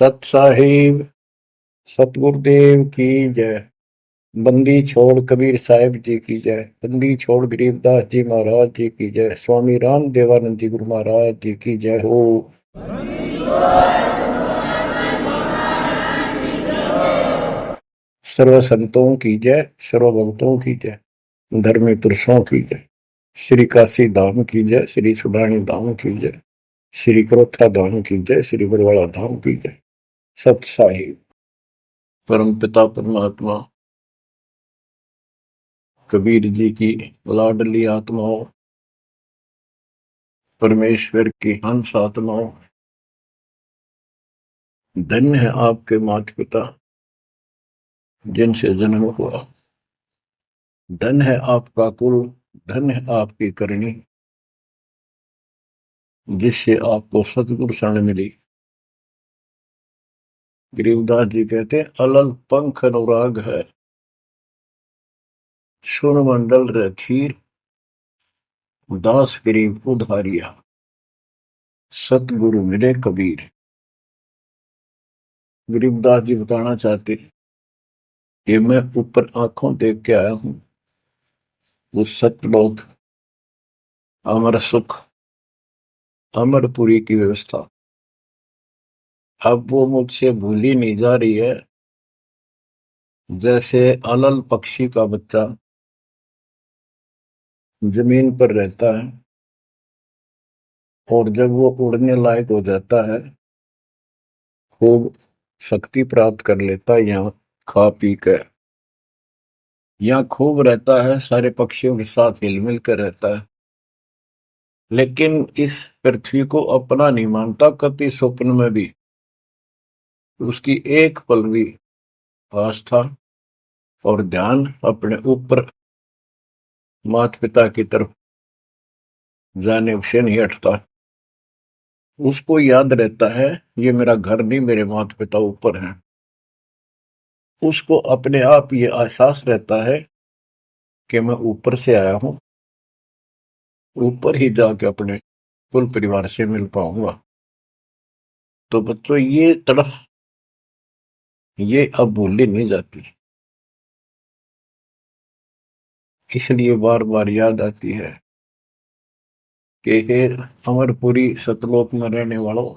सत साहिब सतगुरुदेव की जय। बंदी छोड़ कबीर साहिब जी की जय। बंदी छोड़ गरीबदास जी महाराज जी की जय। स्वामी राम देवानंद जी गुरु महाराज जी की जय हो। सर्व संतों की जय, सर्व भक्तों की जय, धर्मी पुरुषों की जय। श्री काशी धाम की जय, श्री सुडानी धाम की जय, श्री क्रोथा धाम की जय, श्री बरवाड़ा धाम की जय। सत साहिब परम पिता परमात्मा कबीर जी की लाडली आत्माओं, परमेश्वर की हंस आत्माओं, धन्य है आपके माता पिता जिनसे जन्म हुआ। धन है आपका कुल, धन है आपकी करनी, जिससे आपको सतगुरु शरण मिली। गरीबदास जी कहते हैं, अलल पंख अनुराग है, सुन मंडल रखीर, दास गरीब उधारिया, सतगुरु मिले कबीर। गरीबदास जी बताना चाहते कि मैं ऊपर आंखों देख के आया हूं वो सतलोक, अमर सुख, अमरपुरी की व्यवस्था। अब वो मुझसे भूली नहीं जा रही है। जैसे अलल पक्षी का बच्चा जमीन पर रहता है और जब वो उड़ने लायक हो जाता है, खूब शक्ति प्राप्त कर लेता है, यहाँ खा पी कर यहाँ खूब रहता है, सारे पक्षियों के साथ हिल मिल कर रहता है, लेकिन इस पृथ्वी को अपना नहीं मानता कति स्वप्न में भी। उसकी एक पल भी आस्था और ध्यान अपने ऊपर माता पिता की तरफ जाने से नहीं हटता। उसको याद रहता है ये मेरा घर नहीं, मेरे माता पिता ऊपर हैं। उसको अपने आप ये एहसास रहता है कि मैं ऊपर से आया हूं, ऊपर ही जाके अपने कुल परिवार से मिल पाऊंगा। तो बच्चों ये तड़फ ये अब भूली नहीं जाती, इसलिए बार बार याद आती है कि हे अमरपुरी सतलोक में रहने वालों,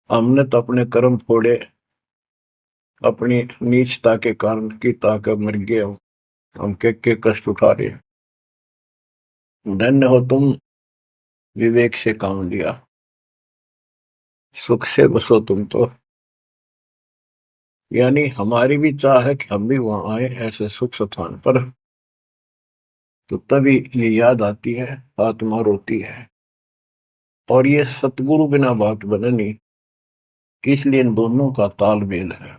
हमने तो अपने कर्म फोड़े, अपनी नीचता के कारण की ताकत मर गए। हम के कष्ट उठा रहे हैं। धन्य हो तुम, विवेक से काम लिया, सुख से बसो तुम तो। यानी हमारी भी चाह है कि हम भी वहां आए ऐसे सुख स्थान पर। तो तभी ये याद आती है, आत्मा रोती है। और ये सतगुरु बिना बात बननी, इसलिए इन दोनों का तालमेल है।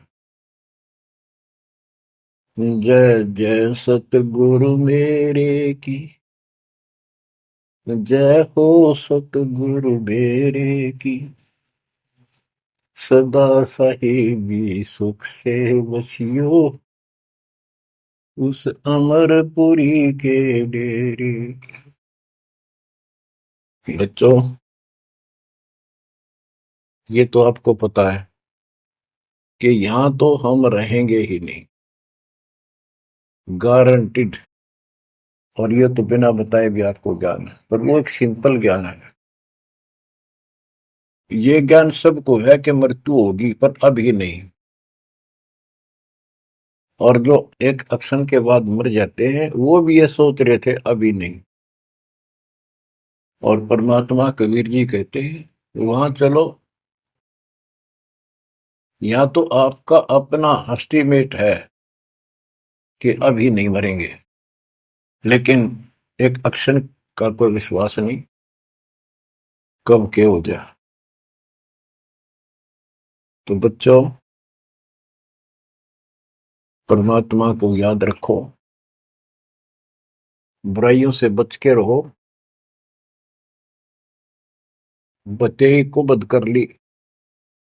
जय जय सतगुरु मेरे की, जय हो सतगुरु मेरे की, सदा साहिबी सुख से बसियो, उस अमरपुरी के डेरे। बच्चों ये तो आपको पता है कि यहां तो हम रहेंगे ही नहीं, गारंटीड। और ये तो बिना बताए भी आपको ज्ञान है, पर वो एक सिंपल ज्ञान है। ये ज्ञान सबको है कि मृत्यु होगी, पर अभी नहीं। और जो एक क्षण के बाद मर जाते हैं वो भी ये सोच रहे थे अभी नहीं। और परमात्मा कबीर जी कहते हैं वहां चलो, यहाँ तो आपका अपना एस्टीमेट है कि अभी नहीं मरेंगे, लेकिन एक क्षण का कोई विश्वास नहीं कब क्या हो जाए। तो बच्चों परमात्मा को याद रखो, बुराइयों से बच के रहो। बतेई को बद कर ली,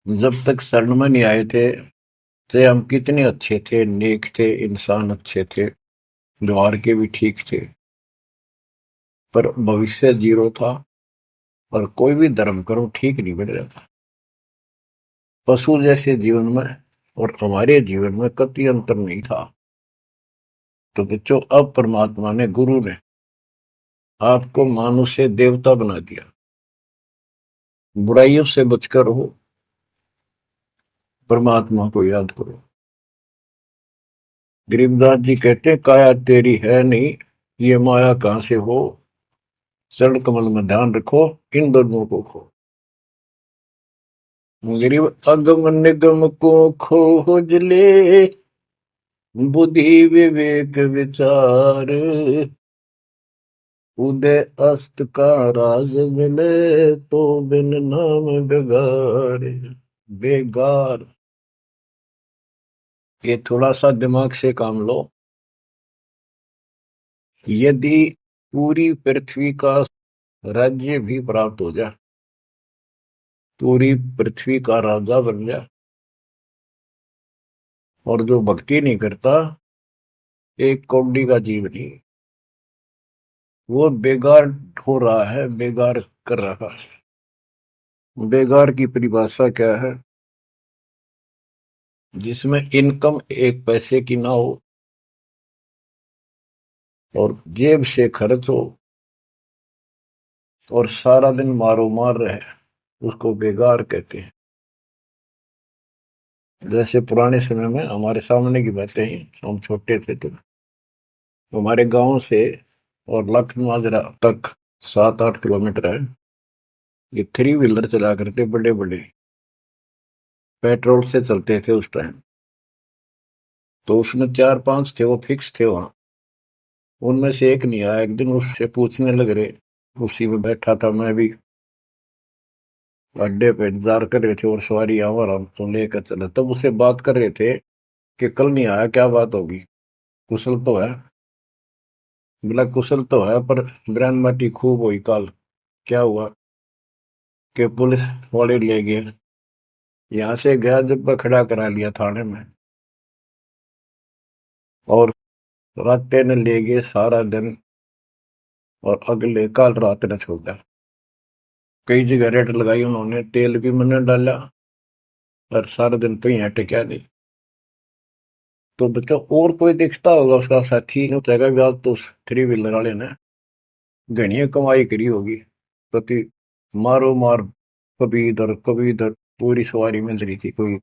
जब तक शरण में नहीं आए थे तो हम कितने अच्छे थे, नेक थे, इंसान अच्छे थे, व्यवहार के भी ठीक थे, पर भविष्य जीरो था। और कोई भी धर्म करो ठीक नहीं बन रहा था। पशु जैसे जीवन में और हमारे जीवन में कतई अंतर नहीं था। तो बच्चों, अब परमात्मा ने, गुरु ने आपको मानुष से देवता बना दिया। बुराइयों से बचकर हो, परमात्मा को याद करो। गरीबदास जी कहते हैं, काया तेरी है नहीं, ये माया कहां से हो, चरण कमल में ध्यान रखो, इन दोनों को खो। गरीब अगम निगम को खोज ले, बुद्धि विवेक विचार, उदय अस्त का राज मिले, तो बिन नाम बेगार। बेगार, ये थोड़ा सा दिमाग से काम लो। यदि पूरी पृथ्वी का राज्य भी प्राप्त हो जाए, पूरी पृथ्वी का राजा बन जाए, और जो भक्ति नहीं करता, एक कौड़ी का जीव नहीं, वो बेगार हो रहा है, बेगार कर रहा है। बेगार की परिभाषा क्या है? जिसमें इनकम एक पैसे की ना हो और जेब से खर्च हो और सारा दिन मारो मार रहे, उसको बेगार कहते हैं। जैसे पुराने समय में, हमारे सामने की बातें ही, हम छोटे थे तो हमारे गांव से और लखनऊ तक 7-8 किलोमीटर है। ये 3 व्हीलर चला करते, बड़े बड़े, पेट्रोल से चलते थे उस टाइम। तो उसमें 4-5 थे, वो फिक्स थे वहां। उनमें से एक नहीं आया। एक दिन उससे पूछने लग रहे, उसी में बैठा था मैं भी, अड्डे पे इंतजार कर रहे थे और सवारी आवर हम तो लेकर चले, तब उससे बात कर रहे थे कि कल नहीं आया, क्या बात होगी, कुशल तो है? बोला कुशल तो है, पर ब्रांड माटी खूब हुई काल। क्या हुआ कि पुलिस वाले ले गए, यहाँ से गया जब खड़ा करा लिया थाने में, और रास्ते ने ले गए सारा दिन, और अगले कल रात ने छोड़ा। कई जगह रेड लगाई उन्होंने, तेल भी मैंने डाला, और सारा दिन तो यहाँ टिका नहीं। तो बच्चों, और कोई दिखता होगा उसका साथी ने कहेगा भी आज तो उस 3 व्हीलर वाले ने घनी कमाई करी होगी, कति मारो मार, कभी इधर कभी इधर, पूरी सवारी मिल रही थी, कोई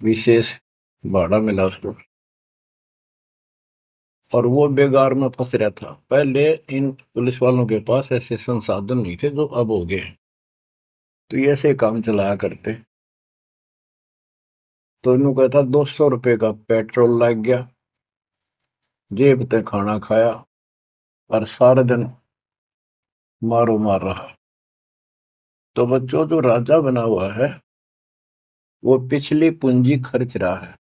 विशेष भाड़ा मिला उसको, और वो बेगार में फंस रहा था। पहले इन पुलिस वालों के पास ऐसे संसाधन नहीं थे जो अब हो गए, तो ये ऐसे काम चलाया करते। तो इन्हों कहता 200 रुपये का पेट्रोल लग गया, जेब तक खाना खाया, और सारा दिन मारो मार रहा। तो बच्चों, जो राजा बना हुआ है वो पिछली पूंजी खर्च रहा है।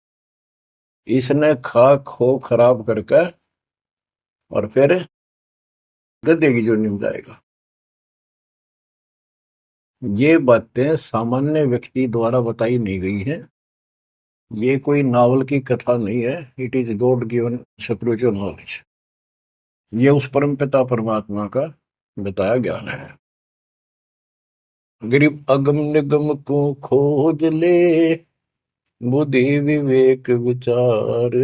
इसने खा खो खराब करके और फिर गधे की जोनी में जाएगा। ये बातें सामान्य व्यक्ति द्वारा बताई नहीं गई है, ये कोई नावल की कथा नहीं है। It is God given spiritual knowledge. ये उस परम पिता परमात्मा का बताया ज्ञान है। गरीब अगम निगम को खोज ले, बुद्धि विवेक विचार,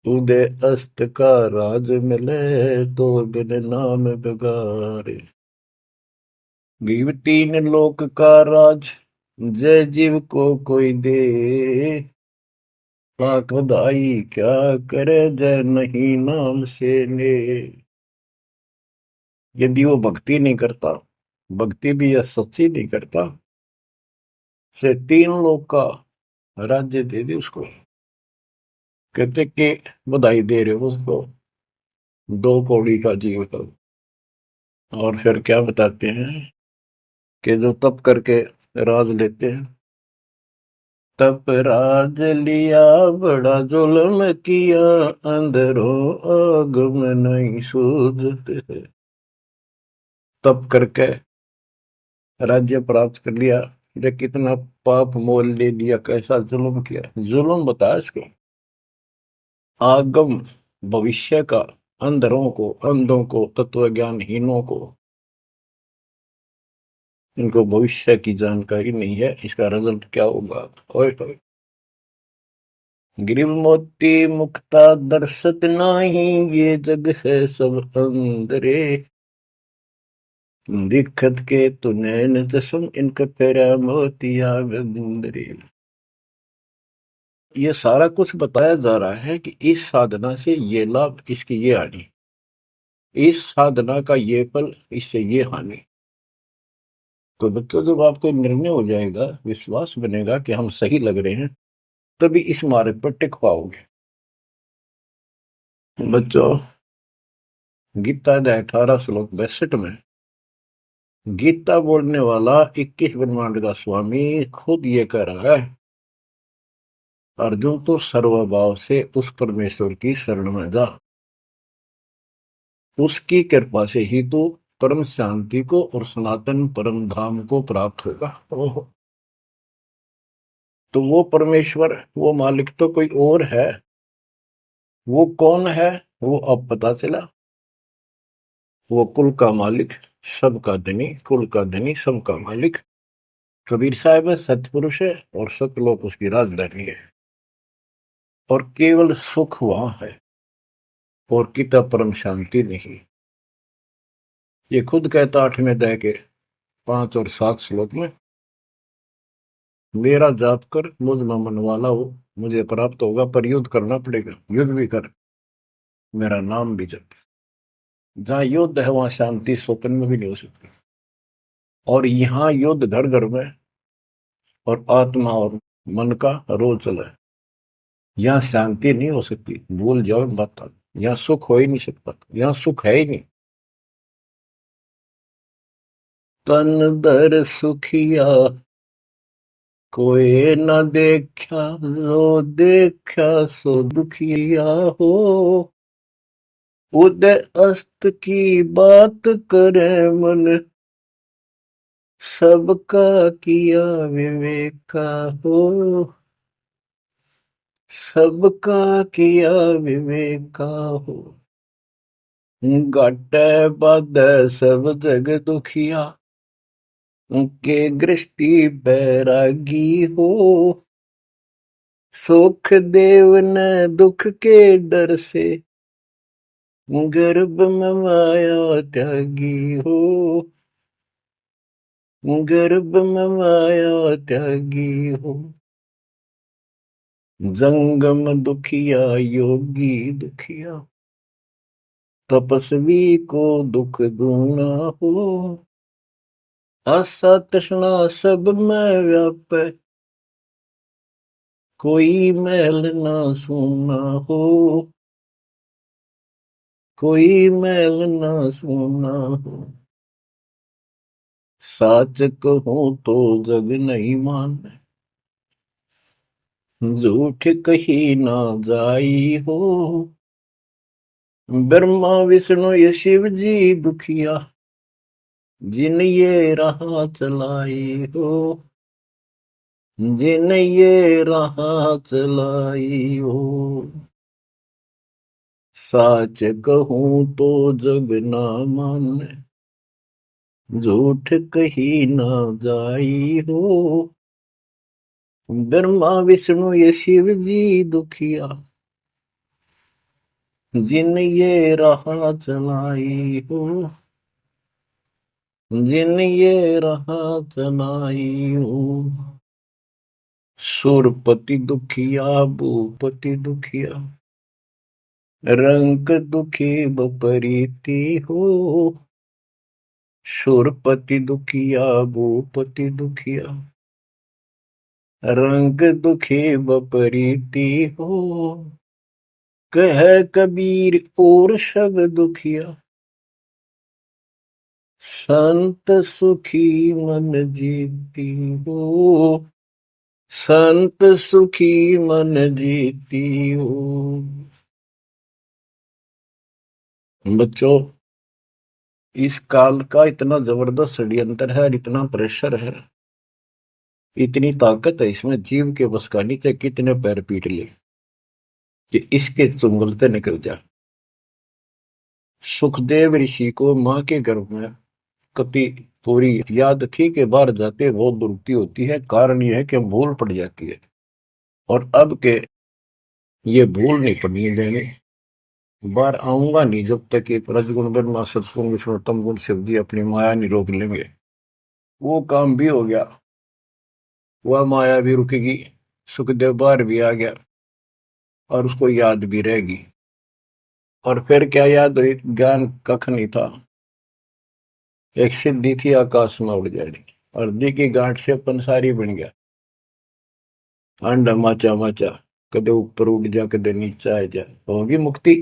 उदय अस्त का राज मिले, तो बिन नाम बेगार। गरीब 3 लोक का राज, जय जीव को कोई दे, लाख बधाई क्या करे, जय नहीं नाम से ले। यदि वो भक्ति नहीं करता, भक्ति भी या सच्ची नहीं करता, से 3 लोक का राज्य दे दे उसको। कहते कि बधाई दे रहे हो उसको, 2 कौड़ी का जीव है। और फिर क्या बताते हैं कि जो तप करके राज लेते हैं, तप राज लिया बड़ा जुल्म किया, अंदरों आग में नहीं सूझते। तप करके राज्य प्राप्त कर लिया, ये कितना पाप मोल ले लिया, कैसा जुल्म किया। जुल्म बताया इसको, आगम भविष्य का, अंधरों को, अंधों को, तत्व ज्ञानहीनों को इनको भविष्य की जानकारी नहीं है, इसका रिजल्ट क्या होगा। ओए होए। गिरिव मोती मुक्ता दर्शत नाही, ये जग है सब अंदरे, दिखत के तु नैन जसम, इनका फेरा मोतिया बंदरे। ये सारा कुछ बताया जा रहा है कि इस साधना से ये लाभ, इसकी ये हानि, इस साधना का ये फल, इससे ये हानि। तो बच्चों, जब आपको निर्णय हो जाएगा, विश्वास बनेगा कि हम सही लग रहे हैं, तभी इस मार्ग पर टिक पाओगे। बच्चों, गीता अध्याय 18 श्लोक 62 में गीता बोलने वाला 21 ब्रह्मांड का स्वामी खुद ये कह रहा है, अर्जुन तो सर्वभाव से उस परमेश्वर की शरण में जा, उसकी कृपा से ही तो परम शांति को और सनातन परम धाम को प्राप्त होगा। ओहो। तो वो परमेश्वर, वो मालिक तो कोई और है। वो कौन है? वो अब पता चला। वो कुल का मालिक, सबका धनी, कुल का धनी, सबका मालिक कबीर साहब है, सतपुरुष है, और सतलोक उसकी राजधानी है, और केवल सुख वहां है, और किता परम शांति नहीं। ये खुद कहता 8वें अध्याय के 5 और 7 श्लोक में, मेरा जाप कर, मुझ में मन वाला हो, मुझे प्राप्त होगा, पर युद्ध करना पड़ेगा, युद्ध भी कर, मेरा नाम भी जप। जहां युद्ध है वहां शांति स्वप्न में भी नहीं हो सकती, और यहाँ युद्ध घर घर में और आत्मा और मन का रोज चला है। यहाँ शांति नहीं हो सकती, भूल जाओ बात। यहाँ सुख हो ही नहीं सकता, यहाँ सुख है ही नहीं। तन दर सुखिया कोई न देखा, जो देखा सो दुखिया हो, उदय अस्त की बात करे मन, सबका किया विवेका हो, सबका किया विवेका हो। घट बद सब जग दुखिया, के गृष्टि बैरागी हो, सुख देव न दुख के डर से, गर्भ में माया त्यागी हो, गर्भ में माया त्यागी हो। जंगम दुखिया योगी दुखिया, तपस्वी को दुख दूना हो, आशा तृष्णा सब में व्यापे, कोई मैल ना सूना हो, कोई मैल ना सूना हो। साच कहूं तो जग नहीं माने, झूठ कही ना जाई हो, ब्रह्मा विष्णु ये शिव जी दुखिया, जिन ये राह चलाई हो, जिन ये राह चलाई हो। साच कहूं तो जग ना माने, झूठ कही ना जाई हो, ब्रह्मा विष्णु ये शिव जी दुखिया, जिन ये राह चलाई हो, जिन ये राह चलाई हो। सुरपति दुखिया भूपति दुखिया, रंग दुखी बपरीति हो, सुरपति दुखिया भूपति दुखिया, रंग दुखी बपरीति हो। कह कबीर और सब दुखिया, संत सुखी मन जीती हो, संत सुखी मन जीती हो। बच्चों, इस काल का इतना जबरदस्त षड्यंत्र है, इतना प्रेशर है, इतनी ताकत है इसमें, जीव के बस का नहीं थे, कितने पैर पीट ले कि इसके चुंगलते निकल जा। सुखदेव ऋषि को मां के गर्भ में कति पूरी याद थी कि बाहर जाते बहुत दुरुक्ति होती है। कारण यह है कि भूल पड़ जाती है, और अब के ये भूल नहीं पड़नी देंगे। बाहर आऊंगा नहीं जब तक कि रजगुण ब्रह्मा सतगुण विष्णु तम गुण शिव जी अपनी माया नहीं रोक लेंगे। वो काम भी हो गया, वह माया भी रुकेगी, सुखदेव बाहर भी आ गया और उसको याद भी रहेगी। और फिर क्या याद हुई? ज्ञान कख नहीं था, एक सिद्धि थी आकाश में उड़ जाएगी, और दी की गांठ से पंसारी बन गया। अंडा माचा माचा, कदे ऊपर उड़ जा कदे नीचे आ जा, होगी मुक्ति।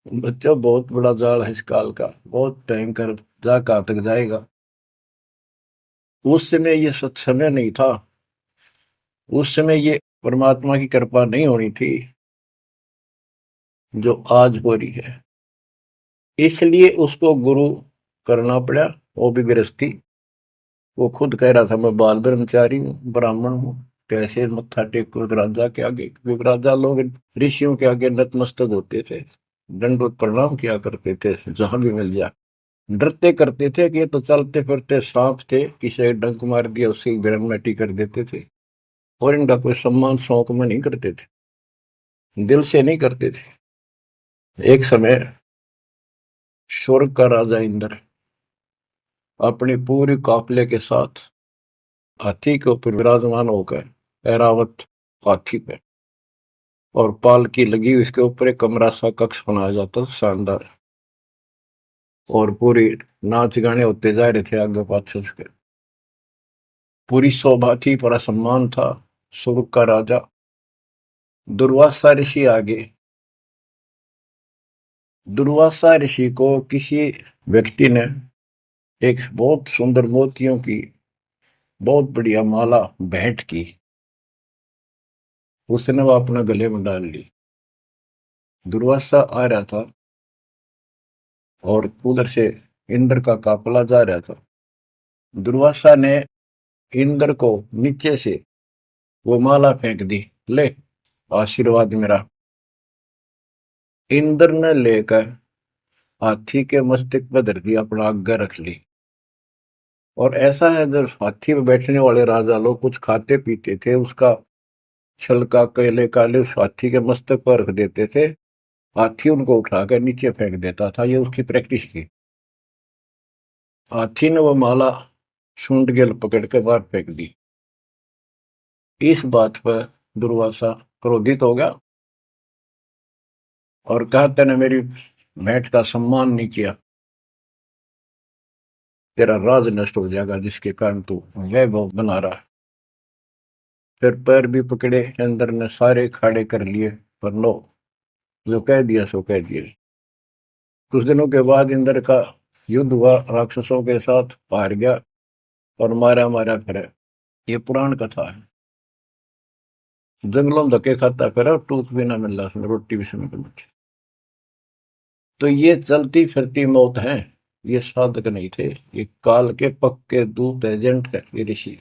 बच्चा बहुत बड़ा जाल है इस काल का, बहुत भयंकर, जा कहां तक जाएगा। उस समय ये सत्समय नहीं था, उस समय ये परमात्मा की कृपा नहीं होनी थी जो आज हो रही है। इसलिए उसको गुरु करना पड़ा, वो भी गृहस्थी। वो खुद कह रहा था मैं बाल ब्रह्मचारी हूँ, ब्राह्मण हूँ, कैसे मत्था टेको राजा के आगे, क्योंकि राजा लोग ऋषियों के आगे नतमस्तक होते थे, दंडवत प्रणाम किया करते थे जहां भी मिल जाए। डरते करते थे कि ये तो चलते फिरते सांप थे, किसी ने डंक मार दिया उसकी ग्रहमटी कर देते थे। और इनका कोई सम्मान शौक में नहीं करते थे, दिल से नहीं करते थे। एक समय स्वर्ग का राजा इंद्र अपनी पूरी काफिले के साथ हाथी के ऊपर विराजमान होकर, ऐरावत हाथी पे, और पालकी लगी उसके ऊपर एक कमरा सा कक्ष बनाया जाता था शानदार, और पूरी नाच गाने होते जा रहे थे आगे पाछे उसके। पूरी शोभा थी, पूरा सम्मान था। स्वर्ग का राजा दुर्वासा ऋषि आगे। दुर्वासा ऋषि को किसी व्यक्ति ने एक बहुत सुंदर मोतियों की बहुत बढ़िया माला भेंट की, उसने वो अपने गले में डाल ली। दुर्वासा आ रहा था और उधर से इंद्र का काफिला जा रहा था। दुर्वासा ने इंद्र को नीचे से वो माला फेंक दी, ले आशीर्वाद मेरा। इंद्र ने लेकर हाथी के मस्तक पर धर दी, अपना आज्ञा रख ली। और ऐसा है, जब हाथी में बैठने वाले राजा लोग कुछ खाते पीते थे, उसका छलका केले काले उस हाथी के मस्तक पर रख देते थे, हाथी उनको उठाकर नीचे फेंक देता था। ये उसकी प्रैक्टिस थी। हाथी ने वो माला सूंड के पकड़ के बाहर फेंक दी। इस बात पर दुर्वासा क्रोधित हो गया और कहा, तेने मेरी भेंट का सम्मान नहीं किया, तेरा राज नष्ट हो जाएगा जिसके कारण तू वैभव बना रहा है। फिर पैर भी पकड़े अंदर ने, सारे खड़े कर लिए, पर लो, जो कह दिया सो कह दिया। कुछ दिनों के बाद इंद्र का युद्ध हुआ राक्षसों के साथ, हार गया और मारा मारा फिरे। ये पुराण कथा है। जंगलों में धक्के खाता फिरा, टूक भी ना मिल रहा, उसमें रोटी भी समय पर। तो ये चलती फिरती मौत है, ये साधक नहीं थे, ये काल के पक्के दूत एजेंट है ये ऋषि।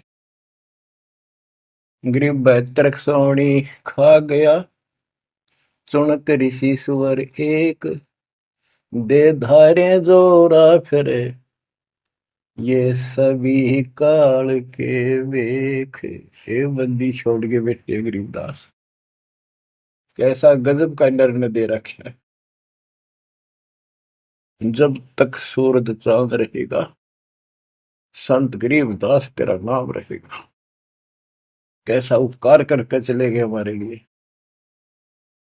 गरीब बहत्तर सोनी खा गया, चुनक ऋषि सुवर एक, दे धारे जोरा फिरे, ये सभी काल के वेख। हे बंदी छोड़ के बैठे गरीबदास, कैसा गजब का निर्णय दे रखा है। जब तक सूरज चांद रहेगा, संत गरीबदास तेरा नाम रहेगा। कैसा उपकार करके चले गए हमारे लिए,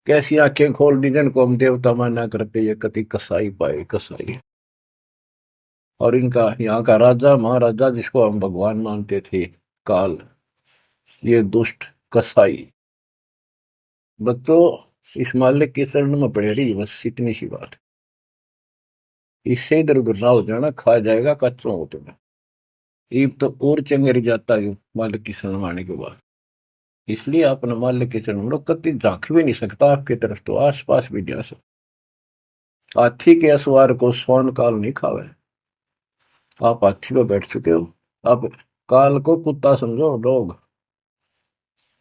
कैसी आंखें खोल दी जिनको हम देवता माना करते, ये कति कसाई पाए कसाई। और इनका यहाँ का राजा महाराजा जिसको हम भगवान मानते थे, काल, ये दुष्ट कसाई। बच्चों, इस मालिक के चरण में पड़े रही, बस इतनी सी बात। इससे इधर उधर ना हो जाना, खा जाएगा कच्चों हो तुम्हें। ईब तो और चंगेरी जाता है मालिक की शरण आने के बाद। इसलिए अपने मालिक के चरण में कति झांक भी नहीं सकता आपकी तरफ, तो आस पास भी जा सकता। हाथी के असवार को स्वर्ण काल नहीं खावे। आप हाथी पर बैठ चुके हो, आप काल को कुत्ता समझो, लोग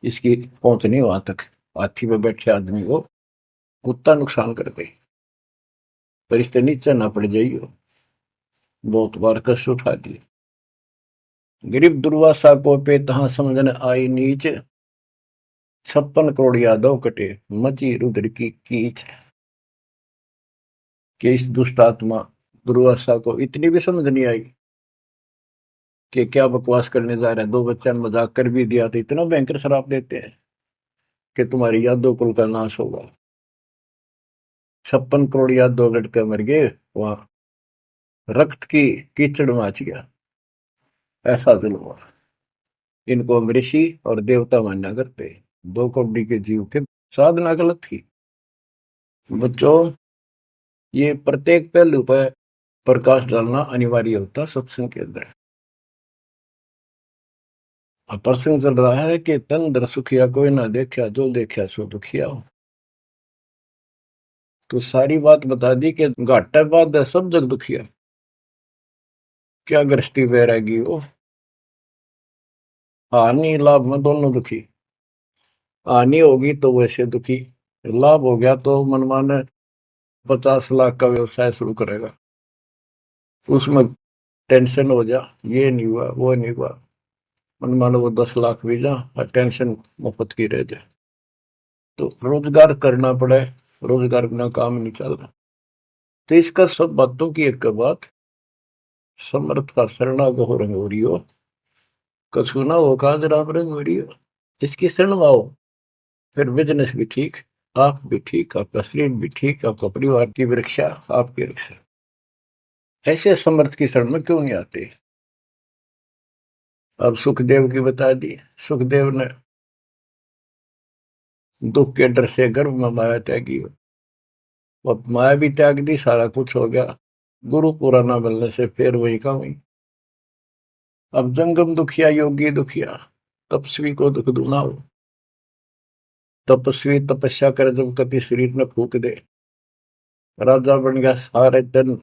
इसकी पहुंच नहीं वहां तक। हाथी पर बैठे आदमी को कुत्ता नुकसान करते, पर इससे नीचे ना पड़ जाइयो। बहुत बार कष्ट उठा दिए। गरीब दुर्वासा को पे तहां समझन आई नीच, 56 करोड़ यादव कटे मची रुद्र की कीच। कि इस दुष्ट आत्मा दुर्वासा को इतनी भी समझ नहीं आई कि क्या बकवास करने जा रहे हैं। 2 बच्चा ने मजाक कर भी दिया तो इतना भयंकर शराब देते हैं कि तुम्हारी यादव कुल का नाश होगा। 56 करोड़ यादव लड़के मर गए, वहां रक्त की कीचड़ माच गया। ऐसा जुल्म हुआ। इनको हम ऋषि और देवता मानना करते। 2 कौड़ी के जीव थे, साधना गलत थी। बच्चों, ये प्रत्येक पहलू पर प्रकाश डालना अनिवार्य होता सत्संग के अंदर। प्रसंग चल रहा है कि तन दर सुखिया कोई ना देखा, जो देखा सो दुखिया। तो सारी बात बता दी कि घाटा बाद है सब जग दुखिया। क्या गृष्टि वैरागी हो, हानि लाभ में दोनों दुखी। हानि होगी तो वैसे दुखी, लाभ हो गया तो मनमाने 50 लाख का व्यवसाय शुरू करेगा, उसमें टेंशन हो जा, ये नहीं हुआ वो नहीं हुआ। मनमाने वो 10 लाख भी जा और टेंशन मुफ्त की रह जाए। तो रोजगार करना पड़े, रोजगार बिना काम नहीं चल रहा। तो इसका सब बातों की एक बात, समर्थ का शरणा गहो रंगोरियो, कछु ना हो काज राम रंगोरियो। इसकी शरण आओ, फिर बिजनेस भी ठीक, आप भी ठीक, आपका शरीर भी ठीक, आपका परिवार की रक्षा, आपकी रक्षा। ऐसे समर्थ की शरण में क्यों नहीं आते। अब सुखदेव की बता दी। सुखदेव ने दुख के डर से गर्भ में माया त्यागी, और माया भी त्याग दी, सारा कुछ हो गया। गुरु पूरा ना मिलने से फिर वही का वही। अब जंगम दुखिया योगी दुखिया, तपस्वी को दुख दूना हो। तपस्वी तपस्या करे जब कभी शरीर में फूक दे, राजा बन गया सारे दिन,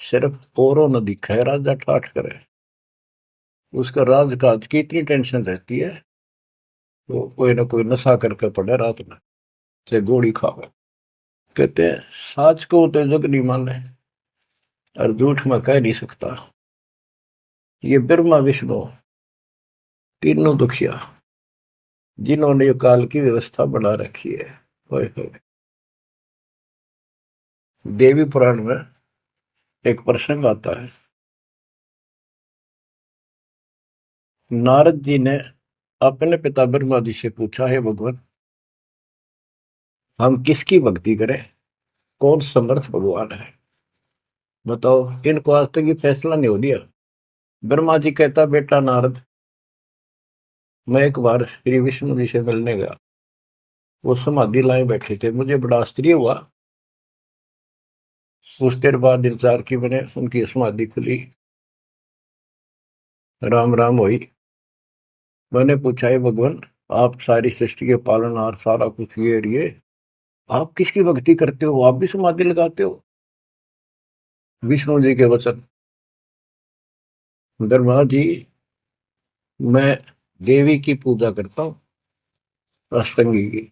सिर्फ औरों न दिखा है राजा ठाठ करे। उसका राजकाज की इतनी टेंशन रहती है, वो कोई ना कोई नशा करके पड़े रात में, चाहे गोली खावे। कहते हैं साच को तो जग नहीं माने और झूठ में कह नहीं सकता। ये ब्रह्मा विष्णु तीनों दुखिया, जिन्होंने ये काल की व्यवस्था बना रखी है। होए होए। देवी पुराण में एक प्रसंग आता है। नारद जी ने अपने पिता ब्रह्मा जी से पूछा, है भगवान, हम किसकी भक्ति करें, कौन समर्थ भगवान है, बताओ। इनको आज तक ये फैसला नहीं हो दिया। ब्रह्मा जी कहता, बेटा नारद, मैं एक बार श्री विष्णु जी से मिलने गया। वो समाधि लाए बैठे थे, मुझे बड़ा आश्चर्य हुआ। कुछ देर बाद इंतजार की मैंने, उनकी समाधि खुली, राम राम हुई। मैंने पूछा, है भगवान, आप सारी सृष्टि के पालनहार, सारा कुछ ये आप किसकी भक्ति करते हो, आप भी समाधि लगाते हो। विष्णु जी के वचन, ब्रह्मा जी, मैं देवी की पूजा करता हूँ, अष्टंगी की,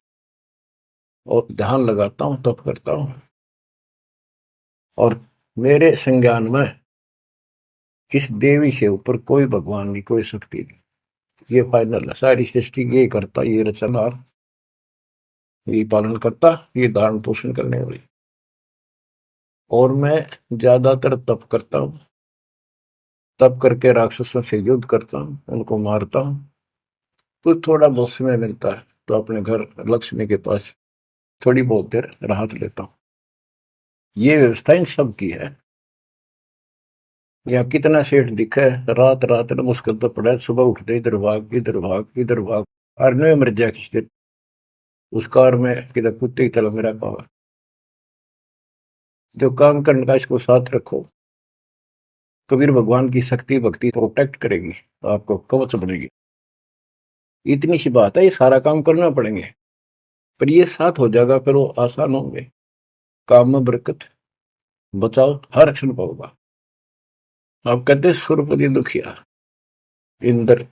और ध्यान लगाता हूँ, तप करता हूँ, और मेरे संज्ञान में इस देवी से ऊपर कोई भगवान नहीं, कोई शक्ति नहीं। ये फाइनल है, सारी सृष्टि ये करता, ये रचनहार, ये पालन करता, ये धारण पोषण करने वाली। और मैं ज्यादातर तप करता हूँ, तप करके राक्षसों से युद्ध करता हूँ, उनको मारता हूँ। कुछ थोड़ा बहुत समय मिलता है तो अपने घर लक्ष्मी के पास थोड़ी बहुत देर राहत लेता हूँ। ये व्यवस्था इन सब की है। या कितना सेठ दिखा है, रात रात में मुश्किल तो पड़ा है, सुबह उठते इधर भाग इधर भाग इधर भाग, और नहीं मर जाए किसी दिन उस कार में किधर कुत्ते की तरह मेरा पावा। जो काम करने का इसको साथ रखो, कबीर भगवान की शक्ति भक्ति प्रोटेक्ट करेगी, तो आपको कवच बनेगी। इतनी सी बात है, ये सारा काम करना पड़ेंगे, पर ये साथ हो जाएगा, फिर वो आसान होंगे। काम में बरकत, बचाओ हर क्षण पाओगा। आप कहते सुरपति दुखिया, इंद्र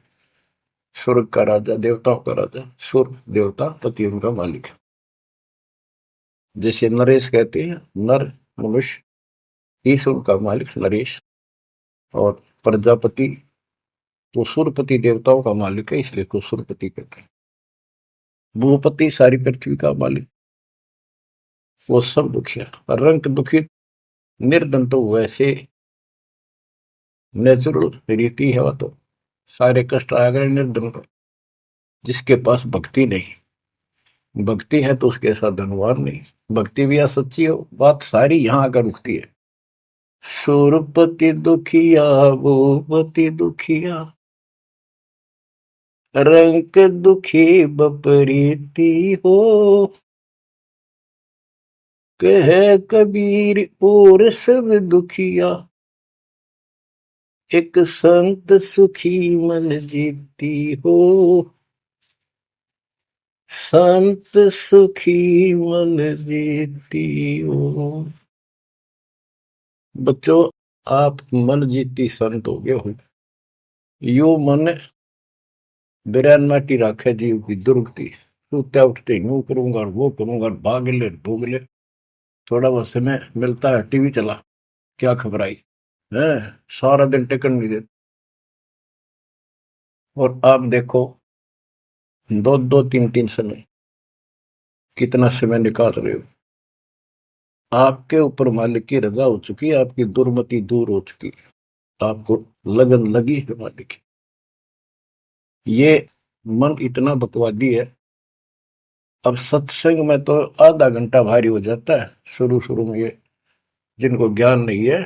स्वर्ग का राजा, देवताओं का राजा, सुर देवता पति उनका मालिक है। जैसे नरेश कहते हैं, नर मनुष्य, ईश उनका मालिक नरेश। और प्रजापति तो सूर्यपति देवताओं का मालिक है, इसलिए तो सूर्यपति कहते हैं। भूपति सारी पृथ्वी का मालिक, वो सब दुखिया। रंग दुखी निर्धन तो वैसे नेचुरल रीति है, वह तो सारे कष्ट आ गए निर्धन को। जिसके पास भक्ति नहीं, भक्ति है तो उसके साथ धनवान नहीं, भक्ति भी सच्ची हो, बात सारी यहां आकर रुकती है। सूरपति दुखिया भूपति दुखिया, रंग दुखी बपरीती हो, कह कबीर और सब दुखिया, एक संत सुखी मन जीती हो, संत सुखी मन जीती हो। बच्चों, आप मन जीती संत हो गए हो। यो मन बिरैन माटी राखे जीव की दुर्गति, सूत्या उठते यूं करूंगा और वो करूंगा, भाग ले भोग ले, थोड़ा बहुत समय मिलता है टीवी चला, क्या खबर आई है, सारा दिन टिकट नहीं देते। और आप देखो, दो दो तीन तीन समय कितना समय निकाल रहे हो। आपके ऊपर मालिक की रजा हो चुकी है, आपकी दुर्मति दूर हो चुकी है, आपको लगन लगी है मालिक की। ये मन इतना बकवादी है। अब सत्संग में तो आधा घंटा भारी हो जाता है शुरू शुरू में, ये जिनको ज्ञान नहीं है,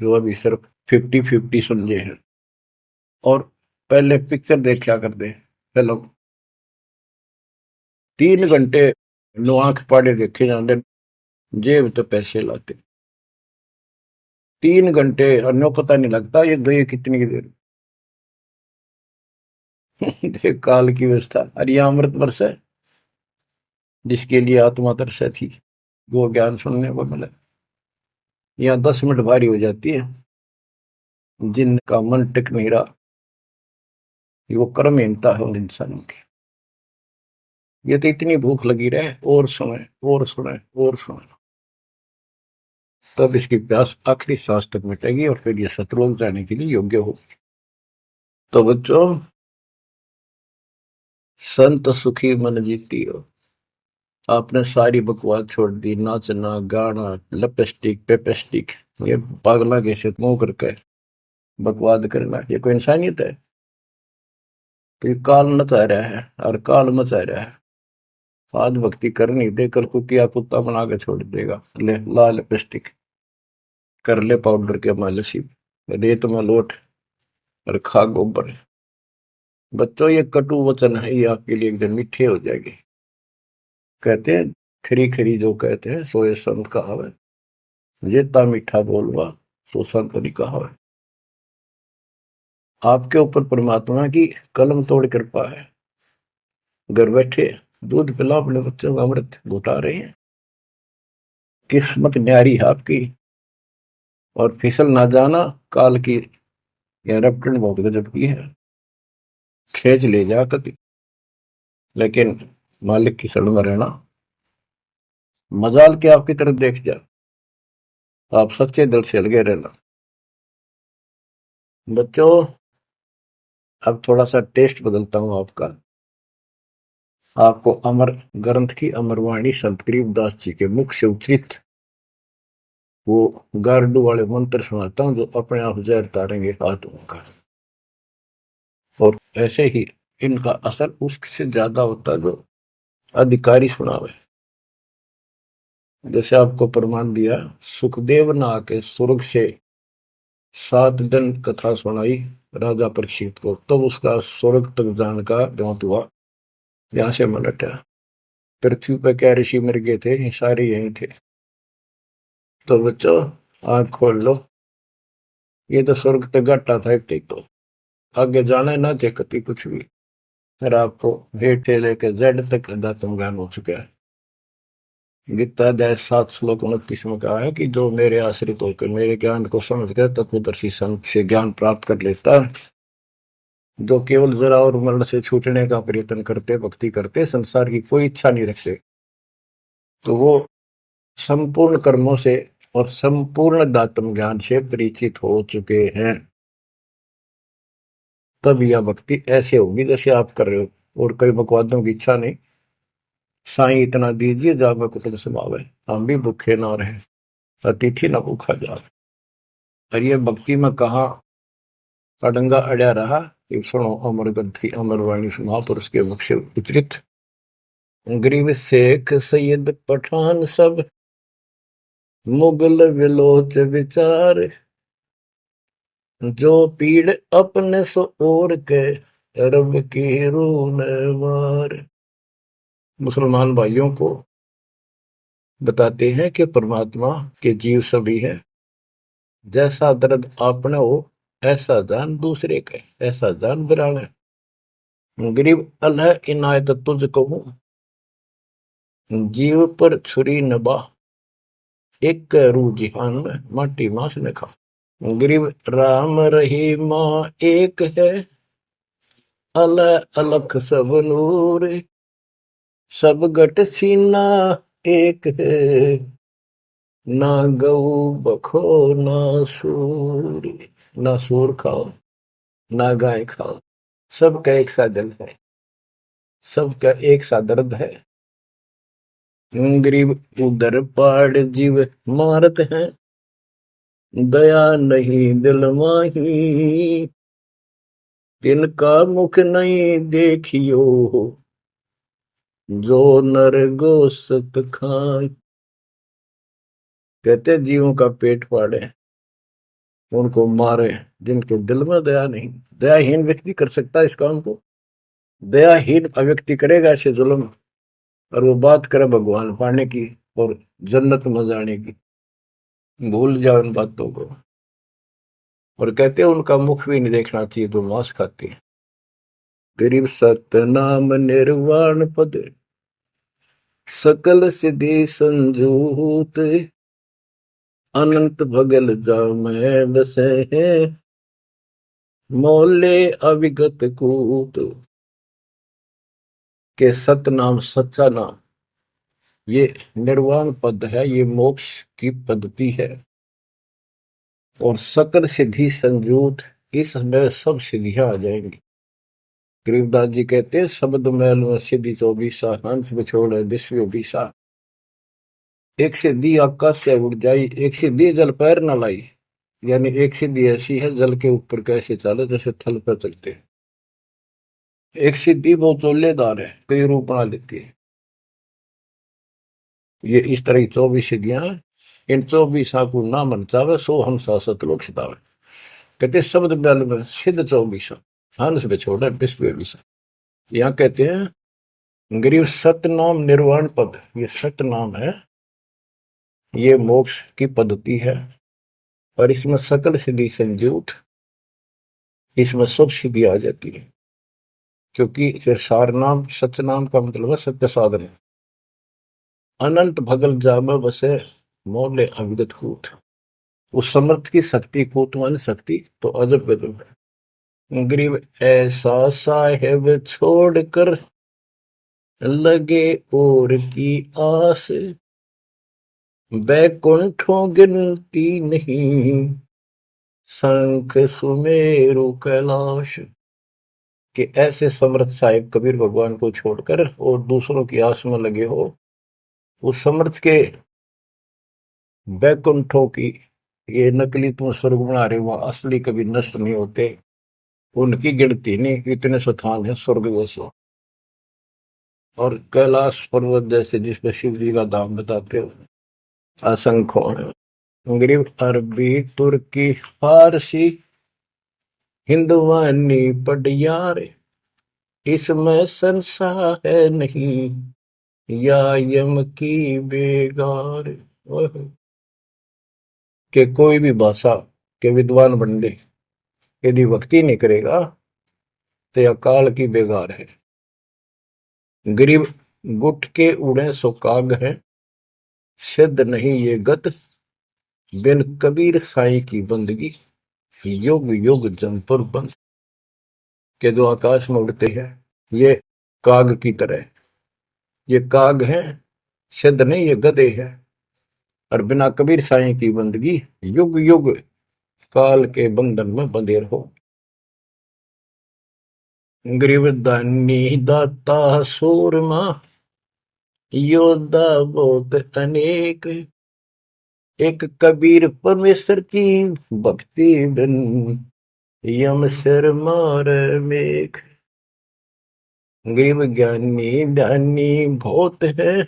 जो अभी सिर्फ 50-50 समझे हैं, और पहले पिक्चर देखा करते फिल्म, 3 घंटे नो आंख पाड़े देखे जाते, जेब तो पैसे लाते, 3 घंटे अन्यों पता नहीं लगता ये गए कितनी देर। देख काल की व्यवस्था। अरे यह अमृत वर्ष है, जिसके लिए आत्मा तरसे थी, वो ज्ञान सुनने को मिला। यहाँ 10 मिनट भारी हो जाती है, जिनका मन टिक नहीं रहा, वो कर्महीनता है उन इंसानों की। ये तो इतनी भूख लगी रहे, और सुने और सुने और सुने, तब इसकी प्यास आखिरी सांस तक मिटेगी और फिर ये शत्रुओं जाने के लिए योग्य होगी। तो बच्चों, संत सुखी मन जीती हो। आपने सारी बकवास छोड़ दी, नाचना गाना, लिपस्टिक पेपेस्टिक, ये पागला कैसे मुंह करके बकवाद करना, ये कोई इंसानियत है? तो ये काल मचा रहा है और काल मचा रहा है। आज भक्ति कर नहीं दे, कल कुतिया कुत्ता बना के छोड़ देगा। ले ला लिपस्टिक, कर ले पाउडर के मालिश, रेत में लोट और खा गोबर। बच्चों, ये कटु वचन है, ये आपके लिए एकदम मीठे हो जाएंगे। कहते हैं खरी खरी जो कहते हैं सोए संत कहावे, जेता मीठा बोलवा सो संत नहीं कहावे। आपके ऊपर परमात्मा की कलम तोड़ कृपा है। घर बैठे दूध पिला अपने बच्चों का, अमृत घुटा रहे हैं। किस्मत न्यारी है आपकी। और फिसल ना जाना, काल की यह रपटन बहुत गजब की है, खेच ले जा कभी, लेकिन मालिक की शरण में रहना। मजाल के आपकी तरफ देख जा, आप सच्चे दिल से लगे रहना। बच्चों, अब थोड़ा सा टेस्ट बदलता हूं आपका। आपको अमर ग्रंथ की अमरवाणी संत गरीबदास जी के मुख से उच्चरित वो गारडू वाले मंत्र सुनाता हूं, जो अपने आप जहर तारेंगे आत्मा का। और ऐसे ही इनका असर उससे ज्यादा होता है जो अधिकारी सुनावे। जैसे आपको प्रमाण दिया, सुखदेव ने आके स्वर्ग से 7 दिन कथा सुनाई राजा परीक्षित को, तब तो उसका स्वर्ग तक जाने का ज्ञात हुआ। यहां से मन हटा, पृथ्वी पर क्या ऋषि मर गए थे, ये सारे यही थे। तो बच्चों, आंख खोल लो, ये तो स्वर्ग तक घाटा था, एक तो आगे जाना ना थे कति कुछ भी। फिर आपको हेठ से लेकर जेड तक अध्यात्म ज्ञान हो चुका है। गीता अध्याय 7 श्लोक 29 में कहा है कि जो मेरे आश्रित होकर मेरे ज्ञान को समझ कर तत्वदर्शी संत से ज्ञान प्राप्त कर लेता है, जो केवल जरा और मरण से छूटने का प्रयत्न करते, भक्ति करते, संसार की कोई इच्छा नहीं रखते, तो वो संपूर्ण कर्मों से और संपूर्ण दातम ज्ञान से परिचित हो चुके हैं, तब यह भक्ति ऐसे होगी जैसे आप कर रहे हो। और कई बकवादों की इच्छा नहीं, साईं इतना दीजिए जाग में कुटुंब समावे, हम भी भूखे ना रहे, अतिथि न भूखा जावे। और ये भक्ति में कहा अडंगा अड़या रहा, ये सुनो अमर ग्रंथी अमर वाणी महापुरुष के मुख से उच्चरित। गरीब शेख सैयद पठान सब मुगल विलोच विचार, जो पीड़ अपने सो और के रब की रून वार। मुसलमान भाइयों को बताते हैं कि परमात्मा के जीव सभी है, जैसा दर्द आपने हो ऐसा जान दूसरे का, ऐसा जान बिराने। गरीब अल्लाह इनायत तुझको हूं, जीव पर छुरी नबा, एक रू जिहान में माटी मांस ने खा। गरीब राम रहीमा एक है, अल्लाह अलख सब नूर, सब गट सीना एक है, ना गऊ बखो ना सूर। ना सूर खाओ ना गाय खाओ, सबका एक सा जल है, सबका एक सा दर्द है। गरीब उधर पाड़ जीव मारत हैं, दया नहीं दिल माही, तिनका मुख नहीं देखियो, जो नर गोसत खाए। कहते जीवों का पेट फाड़े, उनको मारे, जिनके दिल में दया नहीं। दयाहीन व्यक्ति कर सकता है इस काम को, दयाहीन व्यक्ति करेगा ऐसे जुल्म, और वो बात करे भगवान पाने की और जन्नत में जाने की, भूल जाओ इन बातों को। और कहते हैं उनका मुख भी नहीं देखना चाहिए तो मांस खाते हैं। गरीब सतनाम निर्वाण पद, सकल सिद्धि संजूत, अनंत भगल जामे बसे हैं, मोले अविगत कूत। के सतनाम सच्चा नाम ये निर्वाण पद है, ये मोक्ष की पद्धति है। और सकल सिद्धि संजूत, इसमें सब सिद्धियां आ जाएंगी। गरीबदास जी कहते हैं शब्द मैल में सिद्धि 24 हंस बिछोड़े विश्व बीसा। एक सिद्धि आकाश से उड़ जाई, एक सिद्धि जल पैर न लाई। यानी एक सिद्धि ऐसी है जल के ऊपर कैसे चले जैसे थल पर चलते हैं। एक सिद्धि बहुत चोलेदार है, कई रूप बना लेती है। ये इस तरह की 24 सिद्धियां हैं। इन 24 को ना मन चावे सो हम सतलोक सितावे। कहते शब्द मैल में सिद्ध 24 हंस बिछोड़े विश्व बीसा। यहाँ कहते हैं गरीब सतनाम निर्वाण पद, ये सतनाम है, ये मोक्ष की पद्धति है। और इसमें सकल सिद्धि संजूत, इसमें सब सिद्धि आ जाती है। क्योंकि फिर सार नाम सतनाम का मतलब है सत्य साधन। अनंत भगल जाम बसे मोले अविगत कूट। उस समर्थ की शक्ति, कूट माने शक्ति, तो अजब गजब है। गरीब ऐसा साहेब छोड़कर लगे और की आस, बैकुंठों गिनती नहीं, शंख सुमेरु कैलाश। कि ऐसे समर्थ साहिब कबीर भगवान को छोड़कर और दूसरों की आस में लगे हो, उस समर्थ के बैकुंठों की, ये नकली तुम स्वर्ग बना रहे हो, असली कभी नष्ट नहीं होते, उनकी गिनती नहीं, इतने स्थान है स्वर्ग जैसे। और कैलाश पर्वत जैसे जिसपे शिव जी का धाम बताते हो, असंख्य है। गरीब अरबी तुर्की फारसी हिंदुवानी पटियार, इसमें संशय है नहीं, या यम की बेगार। के कोई भी भाषा के विद्वान बंदे यदि भक्ति नहीं करेगा तो यह काल की बेगार है। गरीब गुट के उड़े सो काग है, सिद्ध नहीं ये गत, बिन कबीर साईं की बंदगी, युग युग जम पर बंद। के जो आकाश में उड़ते हैं ये काग की तरह, ये काग हैं, सिद्ध नहीं ये गधे हैं। और बिना कबीर साईं की बंदगी युग युग काल के बंधन में बंधे रहो। गरीब दानी दाता सूरमा योद्धा बहुत अनेक, एक कबीर परमेश्वर की भक्ति बिन यम सिर मार मेघ। गरीब ज्ञानी ध्यानी बहुत है,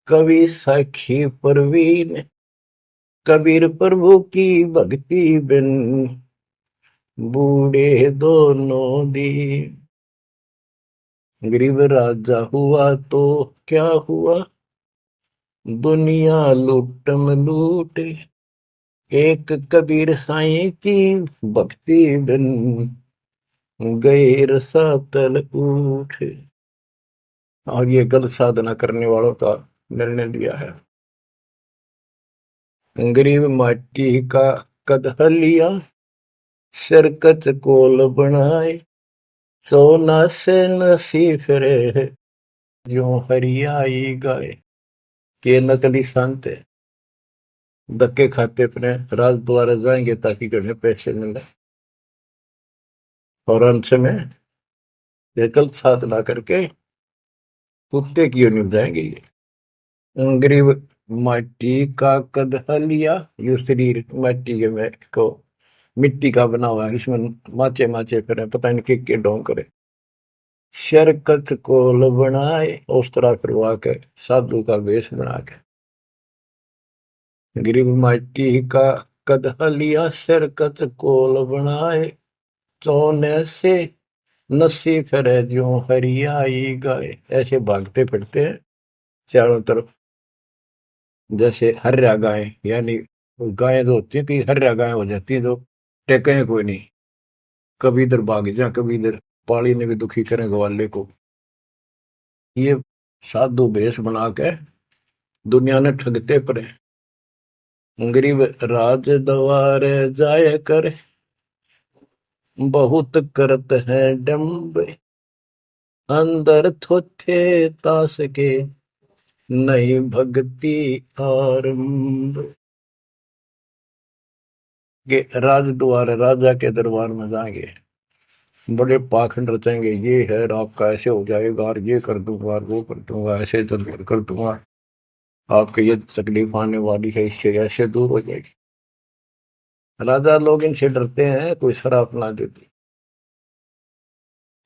कवि साखी परवीन, कबीर प्रभु की भक्ति बिन बूढ़े दोनों दीन। गरीब राजा हुआ तो क्या हुआ, दुनिया लूटम लूट, एक कबीर साईं की भक्ति बिन गए रसातल उठ। और ये गलत साधना करने वालों का निर्णय दिया है। गरीब माटी का कदह लिया, सिरकत कोल बनाए, सोना से नसी फिरे जो हरियाई गाय। के नकली संत धक्के खाते अपने राज द्वारा जाएंगे ताकि घर में पैसे मिले, और अंत में ये गलत साधना करके कुत्ते की ओर निभ जाएंगे। ये गरीब माटी का कदह लिया, यो शरीर माटी के में को मिट्टी का बना हुआ है, इसमें माचे माचे फिर पता नहीं के ढोंग करे। शरकत कोल बनाए, उस तरह फिरवा के साधु का वेश बना के। गरीब माटी का कदह लिया, शरकत कोल बनाए, सोने से नसी फिरे जो हरियाई गाय। ऐसे भागते फिरते हैं चारों तरफ, जैसे हर्या गाय, यानी गाय जो होती है कि हर्या गाय हो जाती है, जो टेके कोई नहीं, कभी इधर भाग जा कभी इधर, पाली ने भी दुखी करें ग्वाले को। ये साधु भेष बना के दुनिया ने ठगते पड़े। गरीब राज द्वारे जाय कर, बहुत करत है डम्ब, अंदर थोथे तास के नहीं भक्ति आरंभ। के राज द्वार, राजा के दरबार में जाएंगे, बड़े पाखंड रचेंगे, ये है आपका ऐसे हो जाएगा, और ये कर दूंगा, वो कर दूंगा, ऐसे जल्द कर दूंगा, आपके ये तकलीफ आने वाली है, इससे ऐसे दूर हो जाएगी। राजा लोग इनसे डरते हैं, कोई शराब ना देती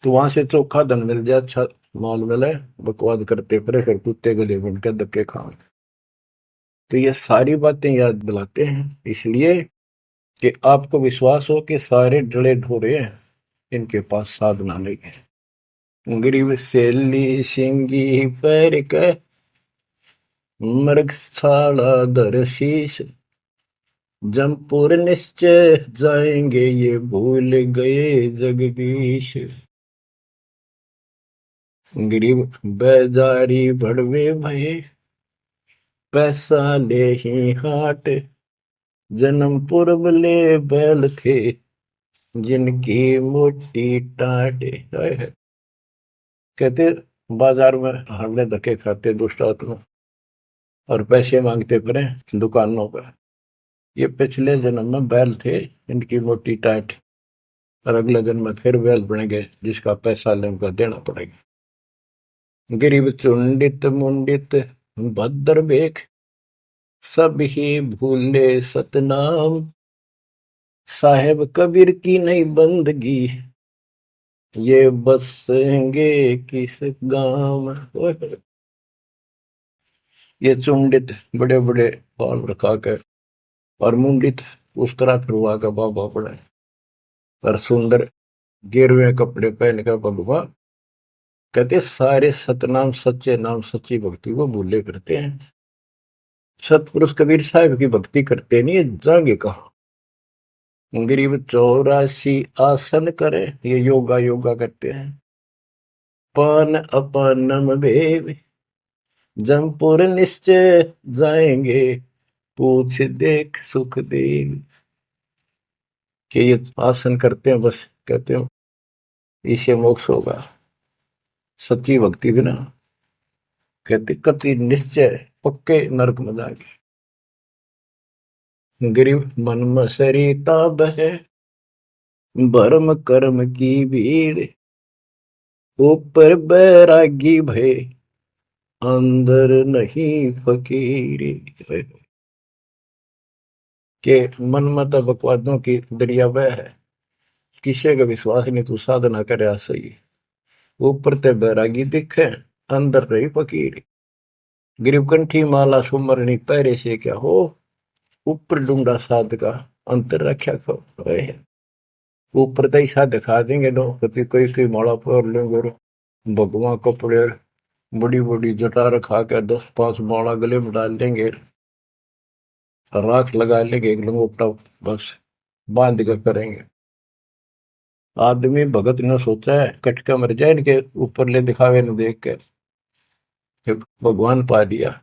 तो वहां से चोखा धन मिल जाए, अच्छा माल मिले, बकवाद करते फिर कुत्ते गले बन के धक्के खाओ। तो ये सारी बातें याद दिलाते हैं इसलिए कि आपको विश्वास हो कि सारे डले ढोरे हैं, इनके पास साधना नहीं है। गरीब सेली सिंगी पैर के, मृग साला दर शीश, जमपुर निश्चय जाएंगे ये भूल गए जगदीश। गरीब बेजारी भड़वे भये, पैसा ले ही हाट, जन्म पूर्व ले बैल थे जिनकी मोटी टाट। कहते बाजार में हमने धक्के खाते दुष्ट आत्मा और पैसे मांगते फिरे दुकानों पर, ये पिछले जन्म में बैल थे इनकी मोटी टाट, और अगले जन्म में फिर बैल बनेंगे जिसका पैसा ले उनका देना पड़ेगा। गरीब चुंडित मुंडित भद्र बेख, सब ही भूले सतनाम, साहेब कबीर की नहीं बंदगी, ये बसेंगे किस गांव। ये चुंडित बड़े बड़े बाल रखा कर और मुंडित उस तरह फिरवा का बाबा पड़े, और सुंदर गिरवे कपड़े पहन कर भगवा। कहते सारे सतनाम सच्चे नाम सच्ची भक्ति को भूले करते हैं। सतपुरुष कबीर साहिब की भक्ति करते नहीं, जाएंगे कहा। गरीब 84 आसन करे, ये योगा योगा करते हैं। पान अपनम भेव, जमपुर निश्चय जाएंगे, पूछ देख सुख देव। कि ये आसन करते हैं, बस कहते हो इससे मोक्ष होगा, सच्ची भक्ति बिना कहते कति निश्चय पक्के नरक में जाएंगे। गरीब मन मसरिता बहे, भरम कर्म की भीड़, ऊपर बैरागी भय, अंदर नहीं फकीरी। के मन मत बकवादों की दरिया बह है, किसी का विश्वास नहीं, तू साधना करे सही, ऊपर ते बैरागी दिखे, अंदर रही फकीरी। गरीब कंठी माला सुमरनी पैरे से क्या हो, ऊपर डूंगा साध का, अंतर रक्षा को। ऊपर तो ऐसा दिखा देंगे लोग, कभी कोई कोई माला पर लेंगे, भगवान कपड़े बड़ी बड़ी जटा रखा के 10-5 माला गले में डाल देंगे, राख लगा लेंगे, एक लंगोटा बस बांध कर करेंगे। आदमी भगत ने सोचा है कटका मर जाए इनके ऊपर ले दिखावे न देख के, भगवान पा दिया।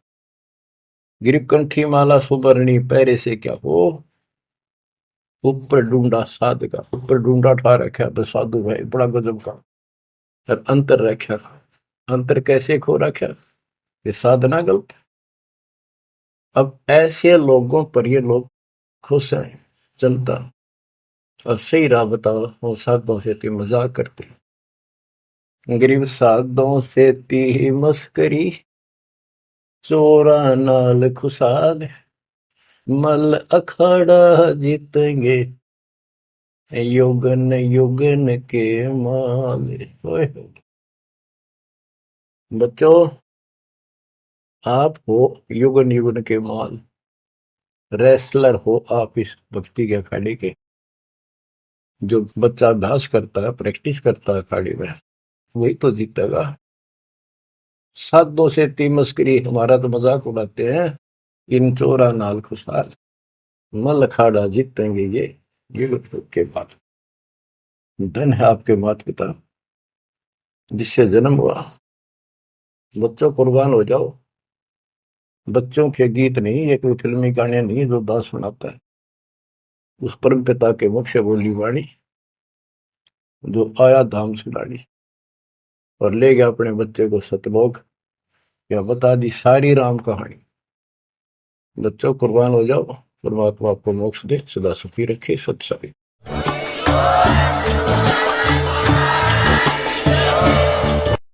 गिरिप कंठी माला सुबरनी पैरे से क्या हो, ऊपर ढूंढा साध का, ऊपर ढूंढा ठा रखा तो साधु भाई बड़ा गजब का, और अंतर रखा, अंतर कैसे खो रखा, ये साधना गलत। अब ऐसे लोगों पर ये लोग खुश हैं, चलता और सही राह बताओ, वो साधुओं से ती मजाक करते, गरीब साधुओं से ती मस्करी, चोरा नाल खुशाल, मल अखाड़ा जीतेंगे, युगन युगन के माल। बच्चों, आप हो युगन युगन के माल, रेसलर हो आप इस भक्ति के अखाड़े के। जो बच्चा अभ्यास करता है, प्रैक्टिस करता है अखाड़े में, वही तो जीतेगा। साधुओं से ती मस्करी, हमारा तो मजाक उड़ाते हैं, इन चोरा नाल खुशाल, मल अखाड़ा जीतेंगे ये युग के बाद। धन है आपके माता पिता जिससे जन्म हुआ, बच्चों कुर्बान हो जाओ। बच्चों के गीत नहीं, ये कोई फिल्मी गाने नहीं जो दास सुनाता है, उस परम पिता के मुख से बोली वाणी जो आया धाम सुनानी और ले गया अपने बच्चे को सतलोक, या बता दी सारी राम कहानी। बच्चों कुर्बान हो जाओ, परमात्मा आपको मोक्ष दे, सदा सुखी रखे, सत्संग।